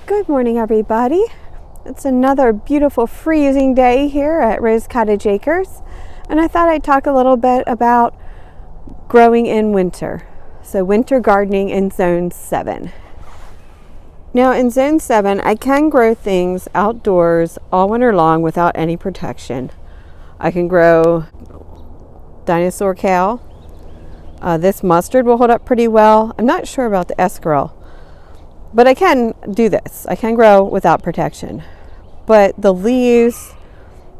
Good morning, everybody. It's another beautiful freezing day here at Rose Cottage Acres, and I thought I'd talk a little bit about growing in winter. So winter gardening in Zone 7. Now in Zone 7, I can grow things outdoors all winter long without any protection. I can grow dinosaur kale. This mustard will hold up pretty well. I'm not sure about the escarole, but I can do this. I can grow without protection. But the leaves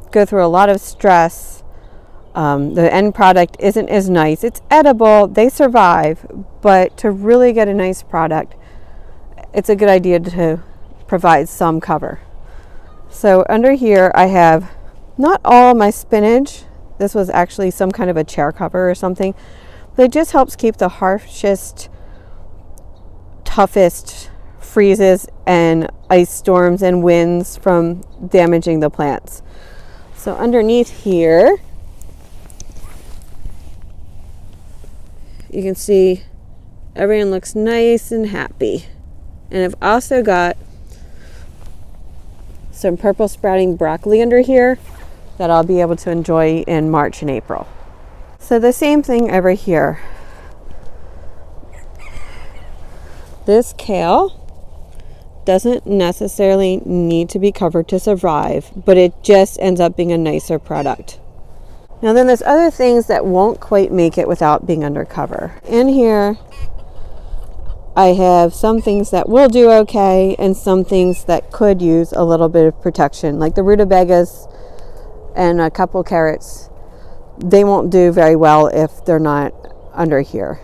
go through a lot of stress. The end product isn't as nice. It's edible, they survive, but to really get a nice product, it's a good idea to provide some cover. So under here I have not all my spinach. This was actually some kind of a chair cover or something. But it just helps keep the harshest, toughest freezes and ice storms and winds from damaging the plants. So underneath here, you can see everyone looks nice and happy. And I've also got some purple sprouting broccoli under here that I'll be able to enjoy in March and April. So the same thing over here. This kale doesn't necessarily need to be covered to survive, but it just ends up being a nicer product. Now then there's other things that won't quite make it without being under cover. In here I have some things that will do okay and some things that could use a little bit of protection, like the rutabagas and a couple carrots. They won't do very well if they're not under here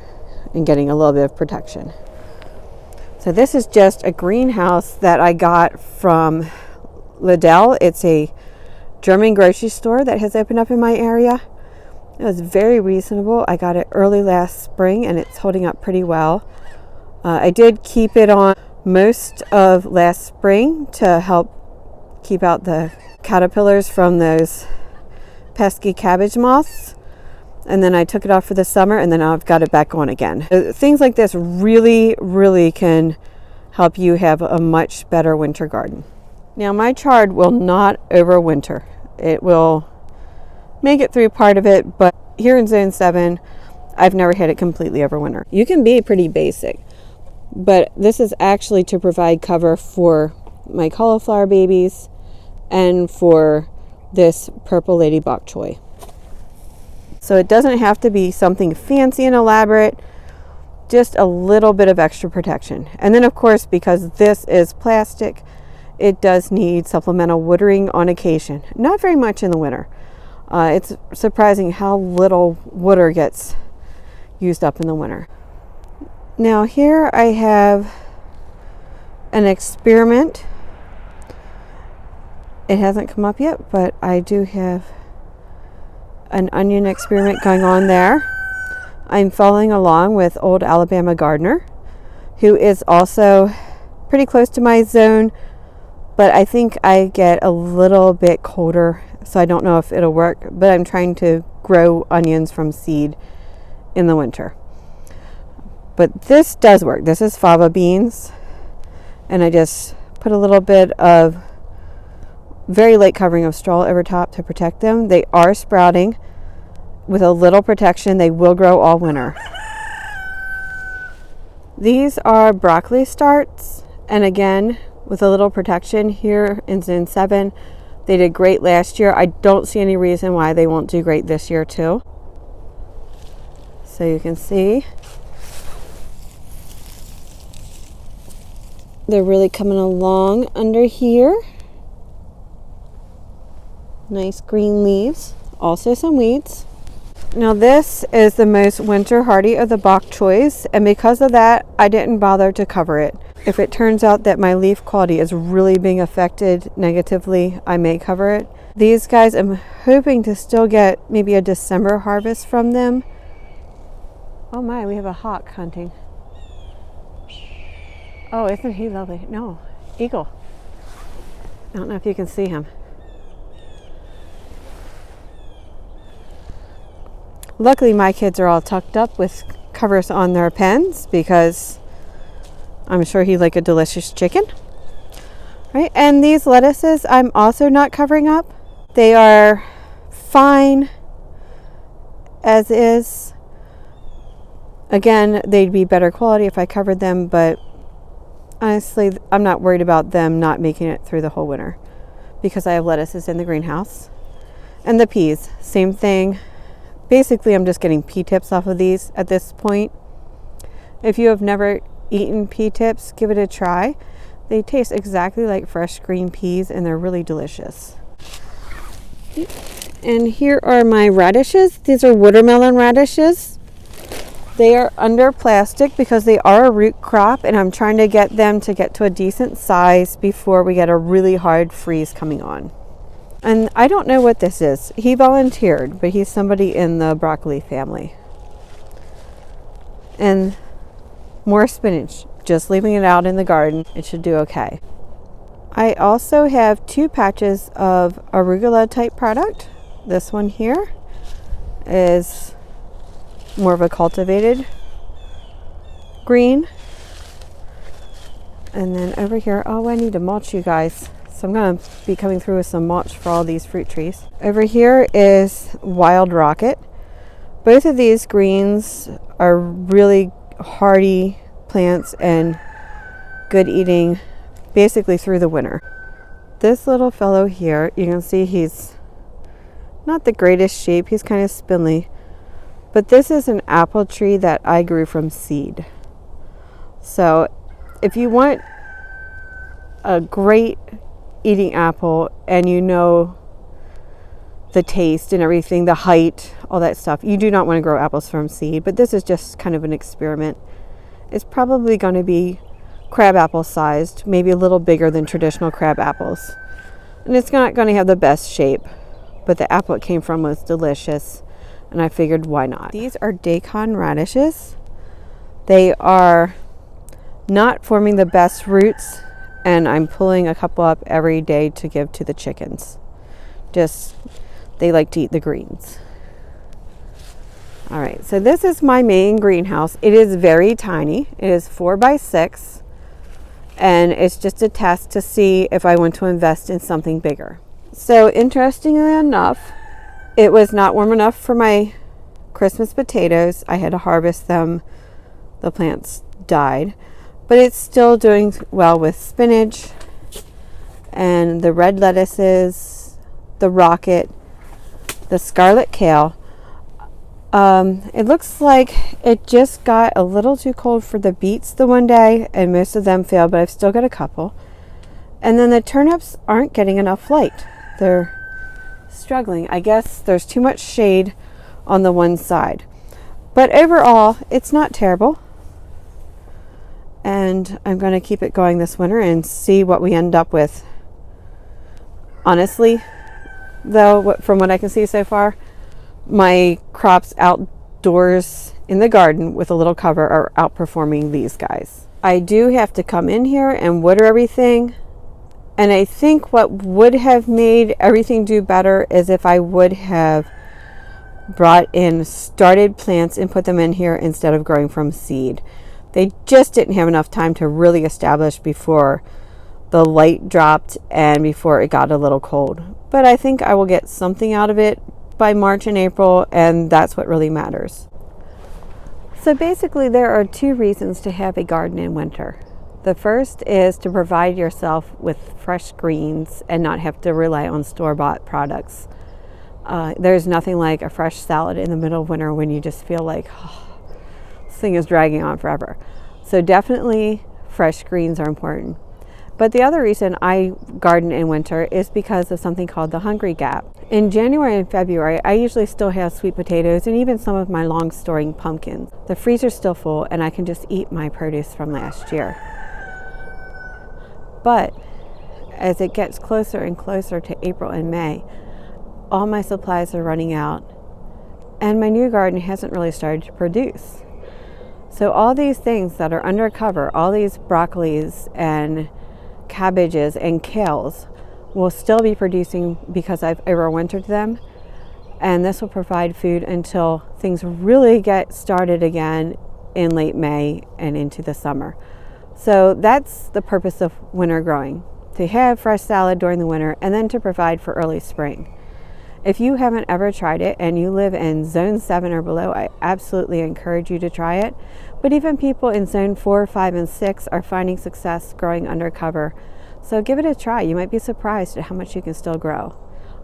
and getting a little bit of protection. So this is just a greenhouse that I got from Lidl. It's a German grocery store that has opened up in my area. It was very reasonable. I got it early last spring and it's holding up pretty well. I did keep it on most of last spring to help keep out the caterpillars from those pesky cabbage moths. And then I took it off for the summer and then I've got it back on again. Things like this really can help you have a much better winter garden. Now my chard will not overwinter. It will make it through part of it, but here in Zone 7, I've never had it completely overwinter. You can be pretty basic, but this is actually to provide cover for my cauliflower babies and for this purple lady bok choy. So it doesn't have to be something fancy and elaborate, just a little bit of extra protection. And then of course, because this is plastic, it does need supplemental watering on occasion. Not very much in the winter. It's surprising how little water gets used up in the winter. Now here I have an experiment. It hasn't come up yet, but I do have an onion experiment going on there. I'm following along with Old Alabama Gardener, who is also pretty close to my zone, but I think I get a little bit colder, so I don't know if it'll work, but I'm trying to grow onions from seed in the winter. But this does work. This is fava beans, and I just put a little bit of very light covering of straw over top to protect them. They are sprouting. With a little protection, they will grow all winter. These are broccoli starts, and again, with a little protection here in Zone 7, they did great last year. I don't see any reason why they won't do great this year too. So you can see they're really coming along under here. Nice green leaves, also some weeds. Now this is the most winter hardy of the bok choys, and because of that, I didn't bother to cover it. If it turns out that my leaf quality is really being affected negatively, I may cover it. These guys, I'm hoping to still get maybe a December harvest from them. Oh my, we have a hawk hunting. Oh, isn't he lovely? No, eagle. I don't know if you can see him. Luckily, my kids are all tucked up with covers on their pens because I'm sure he'd like a delicious chicken. Right, and these lettuces I'm also not covering up. They are fine as is. Again, they'd be better quality if I covered them, but honestly, I'm not worried about them not making it through the whole winter because I have lettuces in the greenhouse. And the peas, same thing. Basically, I'm just getting pea tips off of these at this point. If you have never eaten pea tips, give it a try. They taste exactly like fresh green peas and they're really delicious. And here are my radishes. These are watermelon radishes. They are under plastic because they are a root crop, and I'm trying to get them to get to a decent size before we get a really hard freeze coming on. And I don't know what this is. He volunteered, but he's somebody in the broccoli family. And more spinach. Just leaving it out in the garden, it should do okay. I also have 2 patches of arugula type product. This one here is more of a cultivated green. And then over here, oh, I need to mulch, you guys. So I'm going to be coming through with some mulch for all these fruit trees. Over here is wild rocket. Both of these greens are really hardy plants and good eating basically through the winter. This little fellow here, you can see he's not the greatest shape. He's kind of spindly. But this is an apple tree that I grew from seed. So if you want a great eating apple and you know the taste and everything, the height, all that stuff, you do not want to grow apples from seed. But this is just kind of an experiment. It's probably going to be crab apple sized, maybe a little bigger than traditional crab apples. And it's not going to have the best shape, but the apple it came from was delicious, and I figured why not. These are daikon radishes. They are not forming the best roots, and I'm pulling a couple up every day to give to the chickens. Just, they like to eat the greens. All right, so this is my main greenhouse. It is very tiny. It is 4 by 6, and it's just a test to see if I want to invest in something bigger. So interestingly enough, it was not warm enough for my Christmas potatoes. I had to harvest them. The plants died, but it's still doing well with spinach and the red lettuces, the rocket, the scarlet kale. It looks like it just got a little too cold for the beets the one day, and most of them failed, but I've still got a couple. And then the turnips aren't getting enough light. They're struggling. I guess there's too much shade on the one side. But overall, it's not terrible. And I'm going to keep it going this winter and see what we end up with. Honestly, though, from what I can see so far, my crops outdoors in the garden with a little cover are outperforming these guys. I do have to come in here and water everything. And I think what would have made everything do better is if I would have brought in started plants and put them in here instead of growing from seed. They just didn't have enough time to really establish before the light dropped and before it got a little cold. But I think I will get something out of it by March and April, and that's what really matters. So basically there are 2 reasons to have a garden in winter. The first is to provide yourself with fresh greens and not have to rely on store-bought products. There's nothing like a fresh salad in the middle of winter when you just feel like, oh, this thing is dragging on forever. So definitely fresh greens are important. But the other reason I garden in winter is because of something called the hungry gap. In January and February, I usually still have sweet potatoes and even some of my long storing pumpkins. The freezer's still full and I can just eat my produce from last year. But as it gets closer and closer to April and May, all my supplies are running out and my new garden hasn't really started to produce. So all these things that are undercover, all these broccolis and cabbages and kales will still be producing because I've overwintered them, and this will provide food until things really get started again in late May and into the summer. So that's the purpose of winter growing. to have fresh salad during the winter, and then to provide for early spring. If you haven't ever tried it and you live in zone 7 or below, I absolutely encourage you to try it. But even people in zone 4, 5, and 6 are finding success growing undercover. So give it a try. You might be surprised at how much you can still grow.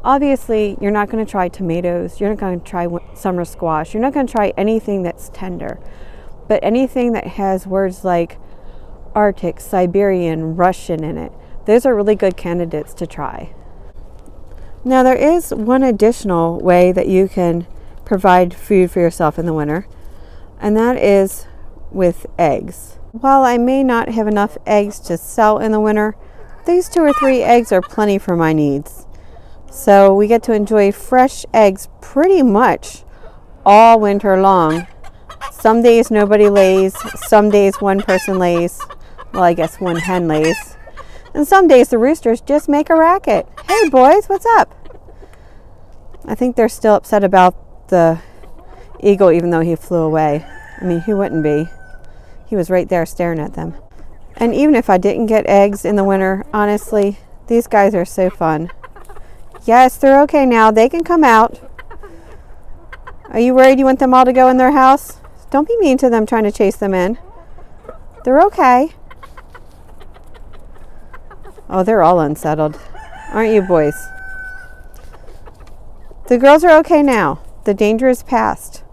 Obviously, you're not going to try tomatoes. You're not going to try summer squash. You're not going to try anything that's tender. But anything that has words like Arctic, Siberian, Russian in it, those are really good candidates to try. Now, there is one additional way that you can provide food for yourself in the winter, and that is with eggs. While I may not have enough eggs to sell in the winter, these 2 or 3 eggs are plenty for my needs. So we get to enjoy fresh eggs pretty much all winter long. Some days nobody lays, some days one person lays, well, I guess one hen lays. And some days the roosters just make a racket. Hey boys, what's up? I think they're still upset about the eagle even though he flew away. I mean, who wouldn't be? He was right there staring at them. And even if I didn't get eggs in the winter, honestly, these guys are so fun. Yes, they're okay now. They can come out. Are you worried you want them all to go in their house? Don't be mean to them trying to chase them in. They're okay. Oh, they're all unsettled. Aren't you, boys? The girls are okay now. The danger is past.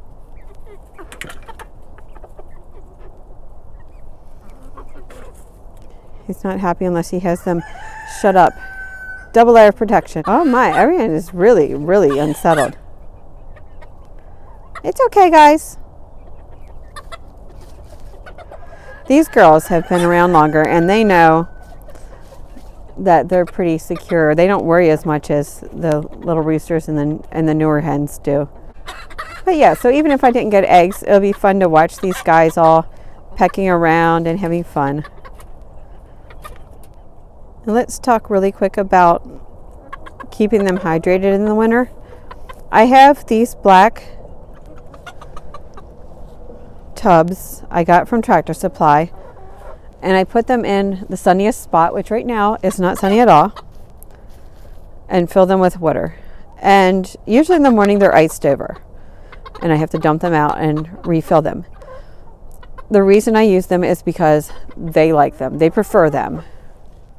He's not happy unless he has them shut up. Double layer of protection. Oh my, everyone is really, really unsettled. It's okay, guys. These girls have been around longer and they know that they're pretty secure. They don't worry as much as the little roosters and the newer hens do. But yeah, so even if I didn't get eggs, it'll be fun to watch these guys all pecking around and having fun. Now let's talk really quick about keeping them hydrated in the winter. I have these black tubs I got from Tractor Supply, and I put them in the sunniest spot, which right now is not sunny at all, and fill them with water. And usually in the morning they're iced over, and I have to dump them out and refill them. The reason I use them is because they like them. They prefer them.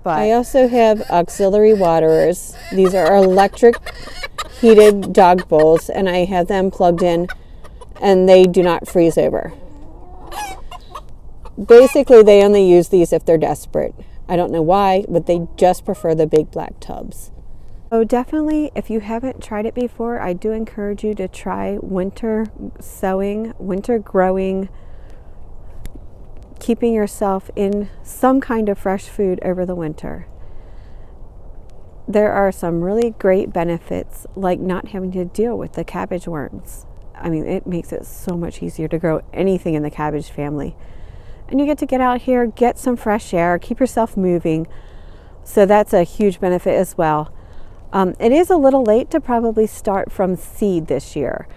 But I also have auxiliary waterers. These are electric heated dog bowls, and I have them plugged in, and they do not freeze over. Basically, they only use these if they're desperate. I don't know why, but they just prefer the big black tubs. So definitely, if you haven't tried it before, I do encourage you to try winter sowing, winter growing, keeping yourself in some kind of fresh food over the winter. There are some really great benefits, like not having to deal with the cabbage worms. I mean, it makes it so much easier to grow anything in the cabbage family. And you get to get out here, get some fresh air, keep yourself moving. So that's a huge benefit as well. It is a little late to probably start from seed this year.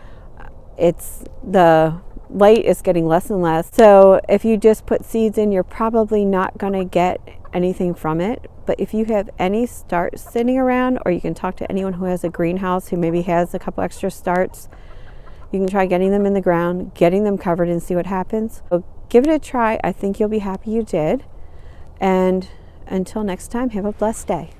The light is getting less and less. So if you just put seeds in, you're probably not going to get anything from it. But if you have any starts sitting around, or you can talk to anyone who has a greenhouse who maybe has a couple extra starts, you can try getting them in the ground, getting them covered, and see what happens. So give it a try. I think you'll be happy you did. And until next time, have a blessed day.